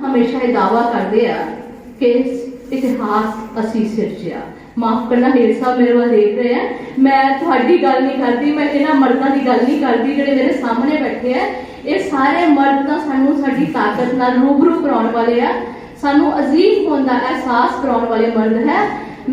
हमेशा ये दावा करते हैं कि इतिहास असी सिरजिया। माफ करना हेर साहब मेरे वाल देख रहे हैं, मैं थोड़ी गल नहीं करती, मैं इन्हां मर्दां की गल नहीं करती जिहड़े मेरे सामने बैठे हैं। ये सारे मर्द तां सानू साडी ताकत नाल रूबरू कराउण वाले आ, सानू अजीम होने का एहसास कराउण वाले मर्द है।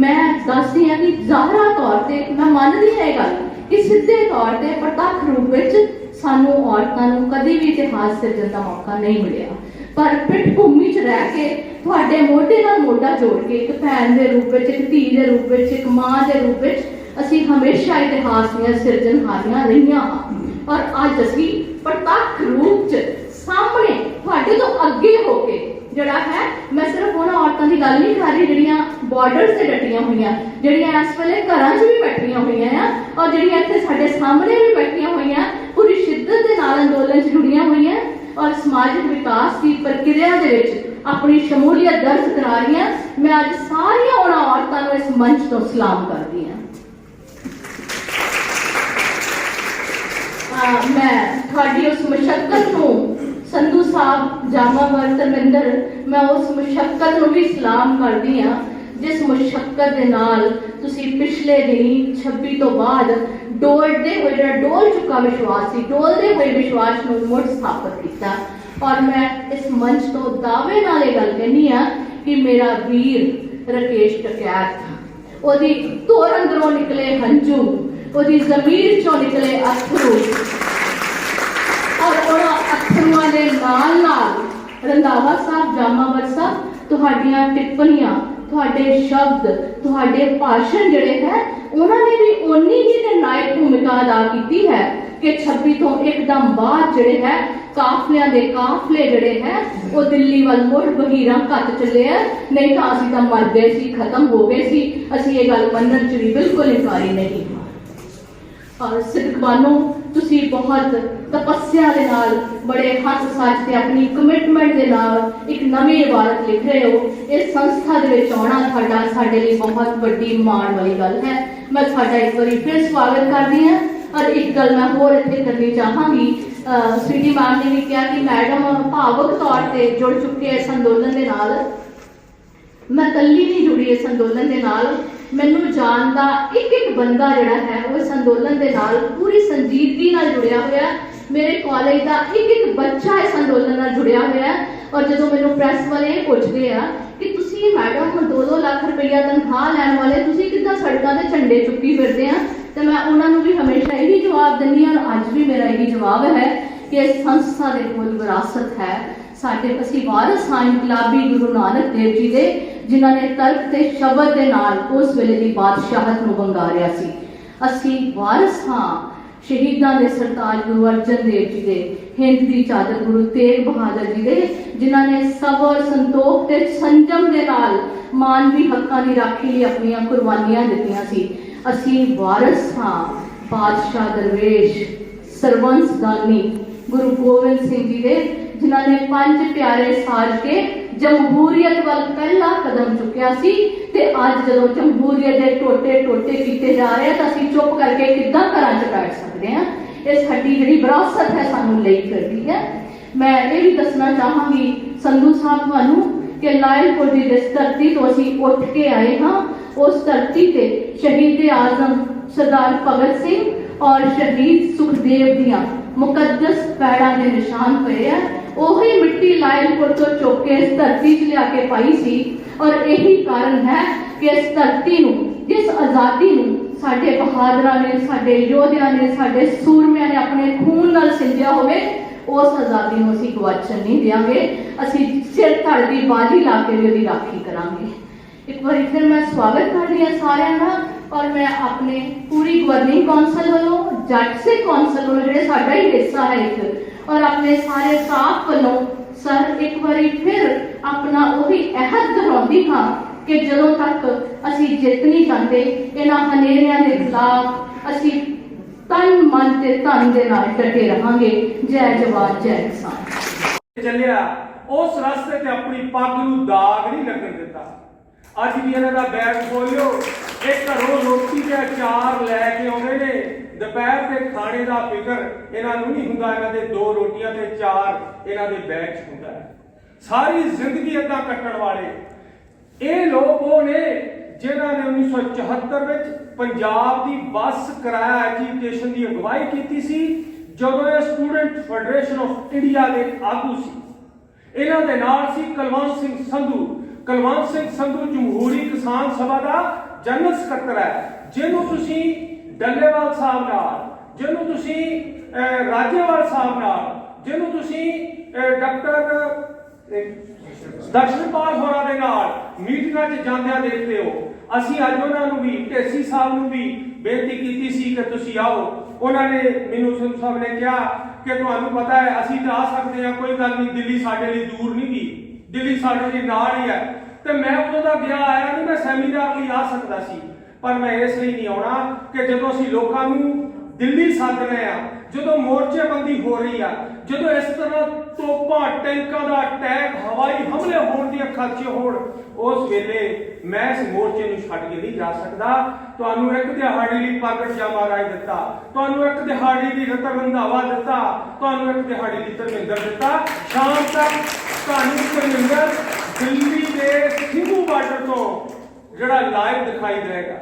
मैं दसदी हां कि ज़ाहरा तौर पर मैं मानदी हां ये गल कि सीधे तौर पर प्रतख रूप विच सानू औरतां नू कदी भी इतिहास सिरजण का मौका नहीं मिलिया, पर पिठ भूमि च रह के तुहाडे मोढे नाल मोढा जोड़ के एक भैन के रूप में, एक धी के रूप में, एक मां के रूप में असी हमेशा इतिहास दियां सिरजनहारियां रहियां हां। और अज असी प्रतख रूप च सामने तुहाडे तो अगे होके जिहड़ा है, मैं सिर्फ उन्हां औरतां दी गल नहीं कर रही जिहड़ियां बॉर्डर से डटियां हुईयां, जिहड़ियां इस वेले घरां च भी बैठियां हुईयां आ और जिहड़ियां इत्थे साडे सामने भी बैठियां हुईयां, पूरी शिद्दत दे नाल अंदोलन च जुड़ियां हुईयां और समाजिक विकास की प्रक्रिया दे विच अपनी शमूलियत दर्ज करा रही हैं। मैं अज सारियां उन्हां औरतां नूं इस मंच तो सलाम करदी हां। मैं थोड़ी उस मशक्कत नूं संधू साहब जामावर धर्मिंदर, मैं उस मशक्कत नूं भी सलाम करदी हां जिस मशक्कत दे नाल तुसीं पिछले दिनी 26 तो बाद डोलदे हुए जिहड़ा डोल चुका विश्वास सी, डोलदे हुए विश्वास नूं मुड़ स्थापित किया। और मैं इस मंच तो दावे नाल ये गल कहनी हां कि मेरा वीर राकेश टकैत, ओदी तोर अंदरों निकले हंझू, ओदी ज़मीर चों निकले अथरू और उन्हां अथरुआं दे नाल नाल रंधावा साहब जामावर साहब तुहाडीआं टिप्पणियां, तुहाडे शब्द, तुहाडे भाषण जिहड़े है उन्होंने भी उन्नी ही निर्णायक भूमिका अदा की है कि 26 तो एकदम बाद जिहड़े है काफलियां दे काफले जिहड़े है वो दिल्ली वाल मुड़ बहीरा घट चले है, नहीं तो असीं तां मर गए सी, खत्म हो गए सी। असीं ये गल मनण च भी बिल्कुल इनकारी नहीं हां। और सिद्कबानो तुसी बहुत तपस्या दे नाल बड़े हथ सच ते अपनी कमिटमेंट दे नाल एक नवी इबारत लिख रहे हो। इस संस्था दे विच आउणा साडा साडे लई बहुत बड़ी माण वाली गल है। मैं साडा एक बारी फिर स्वागत करदी हां। और एक गल मैं होर इत्थे करनी चाहांगी, स्वीटी मैम ने भी कहा कि मैडम भावुक तौर पर जुड़ चुके इस अंदोलन के नाल। मैं कल्ली नहीं जुड़ी इस अंदोलन के नाल, मैनू जानदा एक एक बंदा जिहड़ा है वो इस अंदोलन के नाल पूरी संजीदगी नाल जुड़िया होया। मेरे कॉलेज का एक एक बच्चा इस अंदोलन नाल जुड़िया होया। और जो मैनू प्रैस वाले पुछदे आ कि तुसी मैडम 2-2 लाख रुपया तनख्वाह लैण वाले तुसी किद्दां सड़कां ते झंडे चुक्की फिरदे आ, तो मैं उन्होंने भी हमेशा यही जवाब दिंदी हां। अज भी मेरा यही जवाब है कि इस संस्था के कोल विरासत है, साडे असीं वारिस हां इनकलाबी गुरु नानक देव जी दे, जिन्हां ने तर्क ते शब्द दे नाल उस वेले दी बादशाहत नूं वंगारिया सी। असीं वारिस हां शहीदां दे सरताज गुरु अर्जन देव जी दे, हिंद दी चादर गुरु तेग बहादुर जी दे, जिन्हां ने सबर संतोख ते संजम दे नाल मानवी हक्कां दी राखी लई अपणियां कुर्बानियां दित्तियां सी। असीं वारिस हां बादशाह दरवेश सरवंश दानी गुरु गोविंद सिंह जी दे, जिन्हां ने 5 प्यारे साज के जमहूरीयत वाल पहला कदम चुकिया सी। ते अज जदों जमहूरीयत दे टोटे टोटे कीते जा रहे तो असीं चुप करके किद्दां घरां च बैठ सकदे हां। इस साडी जिहड़ी विरासत है सानूं लई फिरदी है। मैं ये भी दसना चाहांगी संधू साहब तुहानूं कि लायलपुर दी जिस धरती तो असीं उठ के आए हां, उस धरती ते शहीद आजम सरदार भगत सिंह और शहीद सुखदेव दियां मुकद्दस पैड़ां दे निशान पे है। ओही मिट्टी लायलपुर तो चुक के इस धरती च लिया के पाई सी। और यही कारण है कि इस धरती नूं, जिस आज़ादी नूं साडे बहादुरां ने, साडे योधियां ने, साडे सूरमियां ने अपने खून नाल सिंधिया होवे, उस आज़ादी नूं असीं गवाचण नहीं देवांगे। असीं सिर धड़ दी बाजी ला के भी उहदी राखी करांगे। एक बार फिर मैं स्वागत करदी हां सारिआं दा। और मैं अपने पूरी गवर्निंग कौंसल वालों, जट से कौंसल वालों जिहड़े साडा ही हिस्सा है एक, और अपने सारे स्टाफ वालों सर एक बार फिर अपना वही अहद दोहराउंदी हां कि जदों तक असीं जित नहीं चाहते इन्हां हनेरियां दे खिलाफ असीं तन मन ते धन दे नाल डटे रहांगे। जय जवान जय किसान। चलिया उस रास्ते ते अपनी पग नूं दाग नहीं लगन दिता। ਅੱਜ ਵੀ ਇਹਨਾਂ ਦਾ ਬੈਗ ਖੋਲਿਓ, ਇਹ ਘਰੋਂ ਰੋਟੀ ਤੇ ਅਚਾਰ ਲੈ ਕੇ ਆਉਂਦੇ ਨੇ। ਦੁਪਹਿਰ ਦੇ ਖਾਣੇ ਦਾ ਫਿਕਰ ਇਹਨਾਂ ਨੂੰ ਨਹੀਂ ਹੁੰਦਾ, ਇਹਨਾਂ ਦੇ 2 ਰੋਟੀਆਂ ਤੇ ਅਚਾਰ ਇਹਨਾਂ ਦੇ ਬੈਗ 'ਚ ਹੁੰਦਾ ਹੈ। ਸਾਰੀ ਜ਼ਿੰਦਗੀ ਏਦਾਂ ਕੱਟਣ ਵਾਲੇ ਇਹ ਲੋਕ ਉਹ ਨੇ ਜਿਨ੍ਹਾਂ ਨੇ 1974 ਵਿੱਚ ਪੰਜਾਬ ਦੀ ਬੱਸ ਕਿਰਾਇਆ ਐਜੀਟੇਸ਼ਨ ਦੀ ਅਗਵਾਈ ਕੀਤੀ ਸੀ, ਜਦੋਂ ਇਹ ਸਟੂਡੈਂਟ ਫੈਡਰੇਸ਼ਨ ਆਫ ਇੰਡੀਆ ਦੇ ਆਗੂ ਸੀ। ਇਹਨਾਂ ਦੇ ਨਾਲ ਸੀ ਕੁਲਵੰਤ ਸਿੰਘ ਸੰਧੂ। ਕੁਲਵੰਤ ਸਿੰਘ ਸੰਧੂ ਜਮਹੂਰੀ ਕਿਸਾਨ ਸਭਾ ਦਾ ਜਨਰਲ ਸਕੱਤਰ ਹੈ, ਜਿਹਨੂੰ ਤੁਸੀਂ ਡੱਲੇਵਾਲ ਸਾਹਿਬ ਨਾਲ, ਜਿਹਨੂੰ ਤੁਸੀਂ ਰਾਜੇਵਾਲ ਸਾਹਿਬ ਨਾਲ, ਜਿਹਨੂੰ ਤੁਸੀਂ ਡਾਕਟਰ ਦਰਸ਼ਨਪਾਲ ਹੋਰਾਂ ਦੇ ਨਾਲ ਮੀਟਿੰਗਾਂ 'ਚ ਜਾਂਦਿਆਂ ਦੇਖਦੇ ਹੋ। ਅਸੀਂ ਅੱਜ ਉਹਨਾਂ ਨੂੰ ਵੀ, ਢੇਸੀ ਸਾਹਿਬ ਨੂੰ ਵੀ ਬੇਨਤੀ ਕੀਤੀ ਸੀ ਕਿ ਤੁਸੀਂ ਆਓ। ਉਹਨਾਂ ਨੇ ਮੈਨੂੰ ਸੰਧੂ ਸਾਹਿਬ ਨੇ ਕਿਹਾ ਕਿ ਤੁਹਾਨੂੰ ਪਤਾ ਹੈ ਅਸੀਂ ਤਾਂ ਆ ਸਕਦੇ ਹਾਂ, ਕੋਈ ਗੱਲ ਨਹੀਂ, ਦਿੱਲੀ ਸਾਡੇ ਲਈ ਦੂਰ ਨਹੀਂ ਗਈ, ਦਿੱਲੀ ਸਾਡੇ ਲਈ ਨਾਲ ਹੀ ਹੈ। ਤੇ ਮੈਂ ਉਦੋਂ ਦਾ ਵਿਆਹ ਆਇਆ ਨਹੀਂ, ਮੈਂ ਸੈਮੀਨਾਰ ਲਈ ਆ ਸਕਦਾ ਸੀ, ਪਰ ਮੈਂ ਇਸ ਲਈ ਨਹੀਂ ਆਉਣਾ ਕਿ ਜਦੋਂ ਅਸੀਂ ਲੋਕਾਂ ਨੂੰ ਦਿੱਲੀ ਸੱਦ ਰਹੇ ਆ, ਜਦੋਂ ਮੋਰਚੇਬੰਦੀ ਹੋ ਰਹੀ ਆ, ਜਦੋਂ ਇਸ ਤਰ੍ਹਾਂ ਤੋਪਾਂ ਟੈਂਕਾਂ ਦਾ ਅਟੈਕ, ਹਵਾਈ ਹਮਲੇ ਹੋਣ ਦੀਆਂ ਖਦਸ਼ੇ ਹੋਣ, ਉਸ ਵੇਲੇ ਮੈਂ ਇਸ ਮੋਰਚੇ ਨੂੰ ਛੱਡ ਕੇ ਨਹੀਂ ਜਾ ਸਕਦਾ। ਤੁਹਾਨੂੰ ਇੱਕ ਦਿਹਾੜੀ ਲਈ ਪ੍ਰਗਟ ਜਾਮਾ ਰਾਏ ਦਿੱਤਾ, ਤੁਹਾਨੂੰ ਇੱਕ ਦਿਹਾੜੀ ਲਈ ਰਤਨ ਰੰਧਾਵਾ ਦਿੱਤਾ, ਤੁਹਾਨੂੰ ਇੱਕ ਦਿਹਾੜੀ ਲਈ ਧਰਮਿੰਦਰ ਦਿੱਤਾ। ਸ਼ਾਮ ਤੱਕ ਤੁਹਾਨੂੰ ਧਰਮਿੰਦਰ ਦਿੱਲੀ ਦੇ ਸਿੰਘੂ ਬਾਰਡਰ ਤੋਂ ਜਿਹੜਾ ਲਾਈਵ ਦਿਖਾਈ ਦੇਗਾ।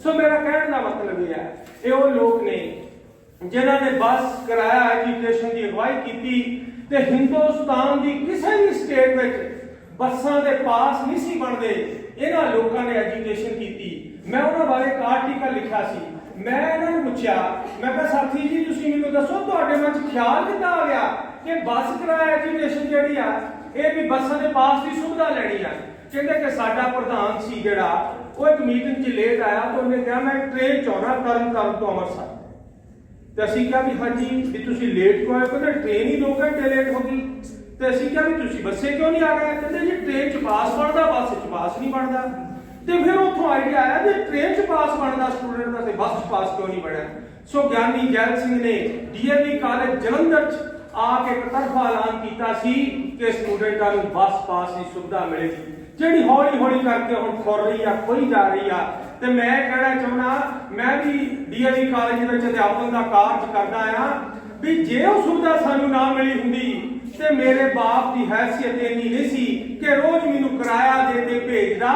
ਸੋ ਮੇਰਾ ਕਹਿਣ ਦਾ ਮਤਲਬ ਇਹ ਹੈ, ਇਹ ਉਹ ਲੋਕ ਨੇ ਜਿਨ੍ਹਾਂ ਨੇ ਬੱਸ ਕਿਰਾਇਆ ਐਜੀਟੇਸ਼ਨ ਦੀ ਅਗਵਾਈ ਕੀਤੀ ਤੇ ਹਿੰਦੁਸਤਾਨ ਦੀ ਕਿਸੇ ਵੀ ਸਟੇਟ ਵਿੱਚ ਬੱਸਾਂ ਦੇ ਪਾਸ ਨਹੀਂ ਸੀ ਬਣਦੇ। ਇਹਨਾਂ ਲੋਕਾਂ ਨੇ ਐਜੀਟੇਸ਼ਨ ਕੀਤੀ। ਮੈਂ ਉਹਨਾਂ ਬਾਰੇ ਇੱਕ ਆਰਟੀਕਲ ਲਿਖਿਆ ਸੀ। ਮੈਂ ਇਹਨਾਂ ਨੂੰ ਪੁੱਛਿਆ, ਮੈਂ ਕਿਹਾ ਸਾਥੀ ਜੀ ਤੁਸੀਂ ਮੈਨੂੰ ਦੱਸੋ ਤੁਹਾਡੇ ਮਨ 'ਚ ਖਿਆਲ ਕਿੱਦਾਂ ਆ ਗਿਆ ਕਿ ਬੱਸ ਕਿਰਾਇਆ ਐਜੀਟੇਸ਼ਨ ਜਿਹੜੀ ਆ ਇਹ ਵੀ ਬੱਸਾਂ ਦੇ ਪਾਸ ਦੀ ਸੁਵਿਧਾ ਲੈਣੀ ਆ। ਕਹਿੰਦੇ ਕਿ ਸਾਡਾ ਪ੍ਰਧਾਨ ਸੀ ਜਿਹੜਾ, ਉਹ ਇੱਕ ਮੀਟਿੰਗ 'ਚ ਲੇਟ ਆਇਆ ਤੇ ਉਹਨੇ ਕਿਹਾ ਮੈਂ ਟ੍ਰੇਨ 'ਚ ਆਉਣਾ ਤਰਨ ਤੋਂ ਅੰਮ੍ਰਿਤਸਰ। ਤੇ ਅਸੀਂ ਕਿਹਾ ਵੀ ਹਾਂਜੀ ਵੀ ਤੁਸੀਂ ਲੇਟ ਕਿਉਂ ਆਏ? ਕਹਿੰਦੇ ਟ੍ਰੇਨ ਹੀ 2 ਘੰਟੇ ਲੇਟ ਹੋ ਗਈ। ਤੇ ਅਸੀਂ ਕਿਹਾ ਵੀ ਤੁਸੀਂ ਬੱਸੇ ਕਿਉਂ ਨਹੀਂ ਆ ਗਏ? ਕਹਿੰਦੇ ਜੀ ਟ੍ਰੇਨ 'ਚ ਪਾਸ ਬਣਦਾ, ਬੱਸ 'ਚ ਪਾਸ ਨਹੀਂ ਬਣਦਾ। ਤੇ ਫਿਰ ਉੱਥੋਂ ਆਈਡੀਆ ਆਇਆ ਜੇ ਟ੍ਰੇਨ 'ਚ ਪਾਸ ਬਣਦਾ ਸਟੂਡੈਂਟ ਦਾ ਤੇ ਬੱਸ 'ਚ ਪਾਸ ਕਿਉਂ ਨਹੀਂ ਬਣਿਆ? ਸੋ ਗਿਆਨੀ ਜੈਲ ਸਿੰਘ ਨੇ ਡੀਏਵੀ ਕਾਲਜ ਜਲੰਧਰ 'ਚ ਆ ਕੇ ਇੱਕ ਤਰਫਾ ਐਲਾਨ ਕੀਤਾ ਸੀ ਕਿ ਸਟੂਡੈਂਟਾਂ ਨੂੰ ਬੱਸ ਪਾਸ ਦੀ ਸੁਵਿਧਾ ਮਿਲੇਗੀ, ਜਿਹੜੀ ਹੌਲੀ ਹੌਲੀ ਕਰਕੇ ਹੁਣ ਖੁਰ ਰਹੀ ਆ, ਖੋਈ ਜਾ ਰਹੀ ਆ। ਤੇ ਮੈਂ ਕਹਿਣਾ ਚਾਹੁੰਦਾ, ਮੈਂ ਵੀ ਡੀਏਵੀ ਕਾਲਜ ਵਿੱਚ ਅਧਿਆਪਨ ਦਾ ਕਾਰਜ ਕਰਦਾ ਆ, ਵੀ ਜੇ ਉਹ ਸੁਵਿਧਾ ਸਾਨੂੰ ਨਾ ਮਿਲੀ ਹੁੰਦੀ ਤੇ ਮੇਰੇ ਬਾਪ ਦੀ ਹੈਸੀਅਤ ਇੰਨੀ ਨਹੀਂ ਸੀ ਕਿ ਰੋਜ਼ ਮੈਨੂੰ ਕਿਰਾਇਆ ਦੇ ਕੇ ਭੇਜਦਾ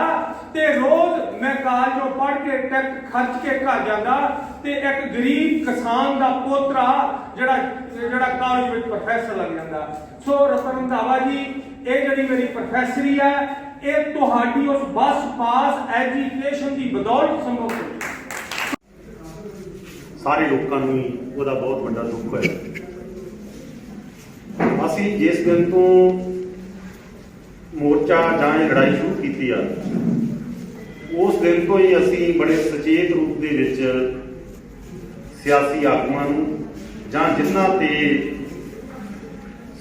ਤੇ ਰੋਜ਼ ਮੈਂ ਕਾਲਜੋਂ ਪੜ੍ਹ ਕੇ ਟੈਕਸ ਖਰਚ ਕੇ ਘਰ ਜਾਂਦਾ ਤੇ ਇੱਕ ਗਰੀਬ ਕਿਸਾਨ ਦਾ ਪੋਤਰਾ ਜਿਹੜਾ ਕਾਲਜ ਵਿੱਚ ਪ੍ਰੋਫੈਸਰ ਲੱਗ ਜਾਂਦਾ। ਸੋ ਰਤਨ ਰੰਧਾਵਾ ਜੀ, ਇਹ ਜਿਹੜੀ ਮੇਰੀ ਪ੍ਰੋਫੈਸਰੀ ਹੈ ਇਹ ਤੁਹਾਡੀ ਉਸ ਬੱਸ ਪਾਸ ਐਜੀਟੇਸ਼ਨ ਦੀ ਬਦੌਲਤ ਸੰਭਵ ਹੋਈ। ਸਾਰੇ ਲੋਕਾਂ ਨੂੰ ਉਹਦਾ ਬਹੁਤ ਵੱਡਾ ਦੁੱਖ ਹੈ। ਅਸੀਂ ਜਿਸ ਦਿਨ ਤੋਂ ਮੋਰਚਾ ਜਾਂ ਇਹ ਲੜਾਈ ਸ਼ੁਰੂ ਕੀਤੀ ਆ, ਉਸ ਦਿਨ ਤੋਂ ਹੀ ਅਸੀਂ ਬੜੇ ਸੁਚੇਤ ਰੂਪ ਦੇ ਵਿੱਚ ਸਿਆਸੀ ਆਗੂਆਂ ਨੂੰ ਜਾਂ ਜਿਨ੍ਹਾਂ ਤੇ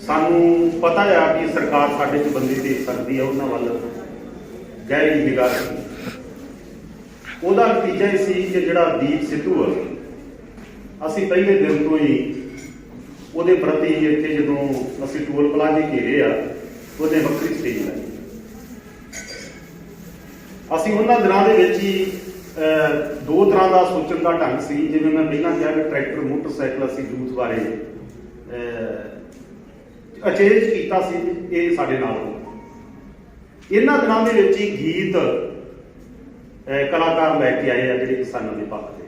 ਸਾਨੂੰ ਪਤਾ ਆ ਕਿ ਸਰਕਾਰ ਸਾਡੇ 'ਚ ਬੰਦੀ ਦੇ ਸਕਦੀ ਆ, ਉਹਨਾਂ ਵੱਲ ਗਹਿਰੀ ਨਿਗਾਹ ਰੱਖੀ। ਉਹਦਾ ਨਤੀਜਾ ਇਹ ਸੀ ਕਿ ਜਿਹੜਾ ਦੀਪ ਸਿੱਧੂ ਆ, ਅਸੀਂ ਪਹਿਲੇ ਦਿਨ ਤੋਂ ਹੀ ਉਹਦੇ ਪ੍ਰਤੀ ਇੱਥੇ ਜਦੋਂ ਅਸੀਂ ਟੋਲ ਪਲਾਜ਼ੇ ਘੇਰੇ ਆ, ਉਹਦੇ ਵੱਖਰੀ ਸਟੇਜ ਲਾਈ। ਅਸੀਂ ਉਹਨਾਂ ਦਿਨਾਂ ਦੇ ਵਿੱਚ ਹੀ 2 ਤਰ੍ਹਾਂ ਦਾ ਸੋਚਣ ਦਾ ਢੰਗ ਸੀ। ਜਿਵੇਂ ਮੈਂ ਪਹਿਲਾਂ ਕਿਹਾ ਕਿ ਟਰੈਕਟਰ ਮੋਟਰਸਾਈਕਲ ਅਸੀਂ ਯੂਥ ਬਾਰੇ ਅਚੇਜ ਕੀਤਾ ਸੀ, ਇਹ ਸਾਡੇ ਨਾਲ ਹੋ। ਇਹਨਾਂ ਦਿਨਾਂ ਦੇ ਵਿੱਚ ਹੀ ਗੀਤ ਕਲਾਕਾਰ ਲੈ ਕੇ ਆਏ ਆ ਜਿਹੜੇ ਕਿਸਾਨਾਂ ਦੇ ਪੱਖ ਦੇ।